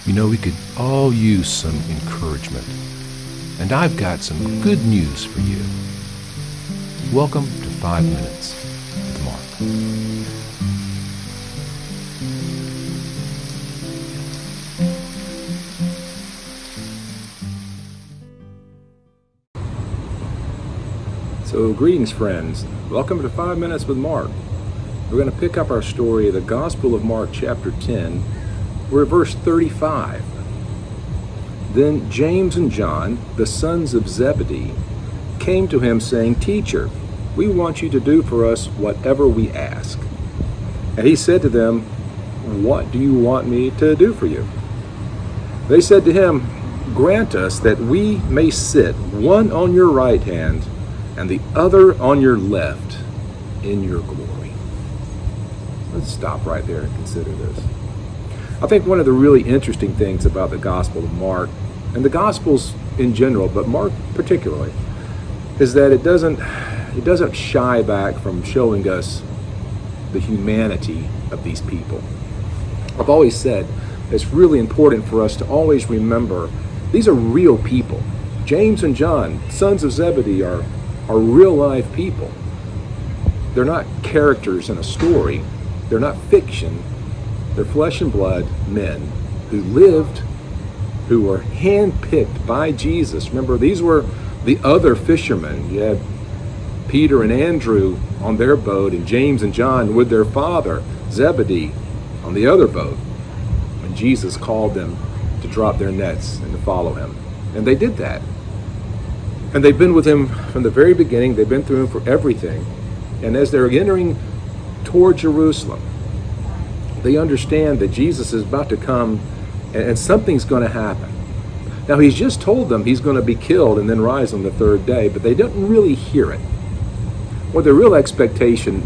You know, we could all use some encouragement. And I've got some good news for you. Welcome to 5 Minutes with Mark. So, greetings, friends. Welcome to 5 Minutes with Mark. We're going to pick up our story of the Gospel of Mark, chapter 10. We're at verse 35. Then James and John, the sons of Zebedee, came to him saying, "Teacher, we want you to do for us whatever we ask." And he said to them, "What do you want me to do for you?" They said to him, "Grant us that we may sit, one on your right hand and the other on your left, in your glory." Let's stop right there and consider this. I think one of the really interesting things about the Gospel of Mark, and the Gospels in general, but Mark particularly, is that it doesn't shy back from showing us the humanity of these people. I've always said it's really important for us to always remember these are real people. James and John, sons of Zebedee, are real life people. They're not characters in a story. They're not fiction. They're flesh and blood men who lived, who were handpicked by Jesus. Remember, these were the other fishermen. You had Peter and Andrew on their boat, and James and John with their father, Zebedee, on the other boat. And Jesus called them to drop their nets and to follow him. And they did that. And they've been with him from the very beginning. They've been through him for everything. And as they're entering toward Jerusalem, they understand that Jesus is about to come and something's going to happen. Now, he's just told them he's going to be killed and then rise on the third day, but they don't really hear it. What their real expectation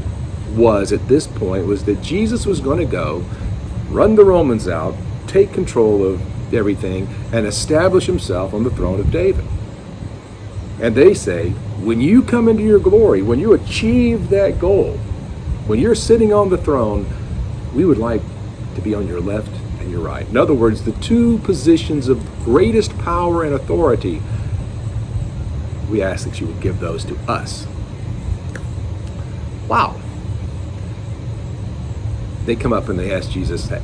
was at this point was that Jesus was going to go, run the Romans out, take control of everything, and establish himself on the throne of David. And they say, when you come into your glory, when you achieve that goal, when you're sitting on the throne, we would like to be on your left and your right. In other words, the two positions of greatest power and authority, we ask that you would give those to us. Wow. They come up and they ask Jesus that.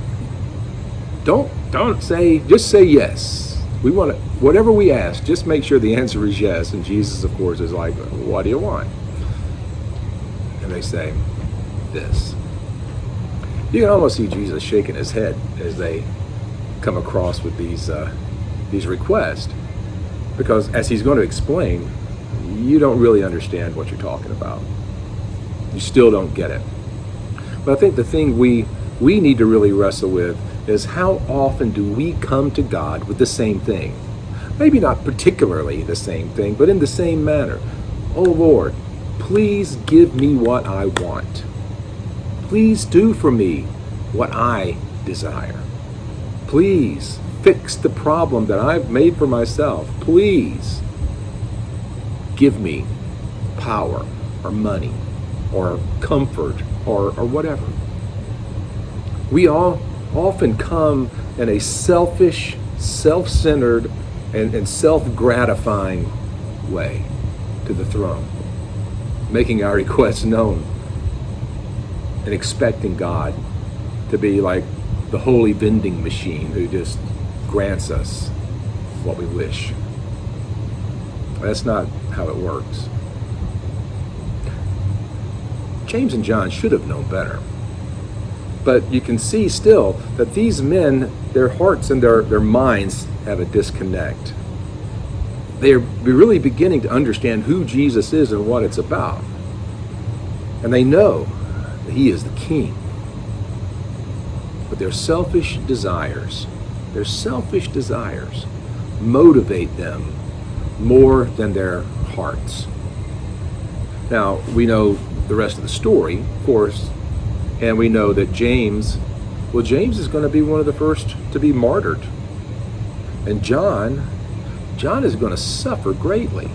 Don't say, just say yes. We want to, whatever we ask, just make sure the answer is yes. And Jesus, of course, is like, what do you want? And they say, this. You can almost see Jesus shaking his head as they come across with these requests, because as he's going to explain, you don't really understand what you're talking about. You still don't get it. But I think the thing we need to really wrestle with is how often do we come to God with the same thing? Maybe not particularly the same thing, but in the same manner. Oh Lord, please give me what I want. Please do for me what I desire. Please fix the problem that I've made for myself. Please give me power or money or comfort or whatever. We all often come in a selfish, self-centered, and self-gratifying way to the throne, making our requests known and expecting God to be like the holy vending machine who just grants us what we wish. That's not how it works. James and John should have known better. But you can see still that these men, their hearts and their minds have a disconnect. They're really beginning to understand who Jesus is and what it's about. And they know that he is the king. But their selfish desires motivate them more than their hearts. Now, we know the rest of the story, of course, and we know that James is going to be one of the first to be martyred. And John is going to suffer greatly.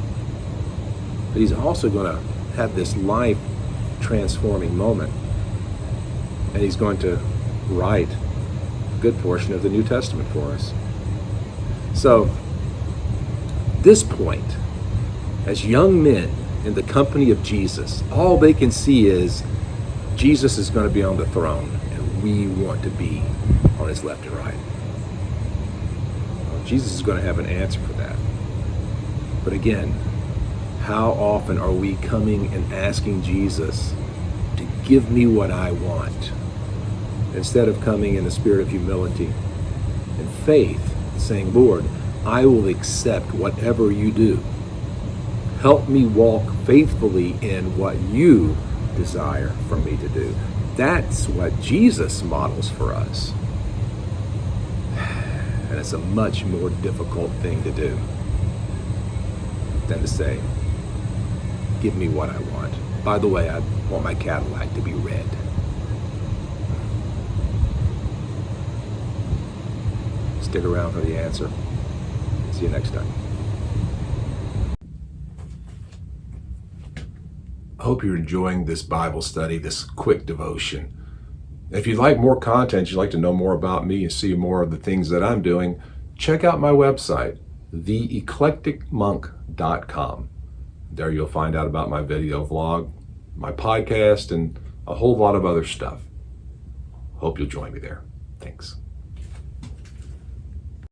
But he's also going to have this life-transforming moment. And he's going to write good portion of the New Testament for us. So, this point, as young men in the company of Jesus, all they can see is Jesus is going to be on the throne, and we want to be on his left and right. Well, Jesus is going to have an answer for that. But again, how often are we coming and asking Jesus to give me what I want, instead of coming in the spirit of humility and faith, saying, Lord, I will accept whatever you do. Help me walk faithfully in what you desire for me to do. That's what Jesus models for us. And it's a much more difficult thing to do than to say, give me what I want. By the way, I want my Cadillac to be red. Stick around for the answer. See you next time. I hope you're enjoying this Bible study, this quick devotion. If you'd like more content, you'd like to know more about me and see more of the things that I'm doing, check out my website, theeclecticmonk.com. There you'll find out about my video vlog, my podcast, and a whole lot of other stuff. Hope you'll join me there. Thanks.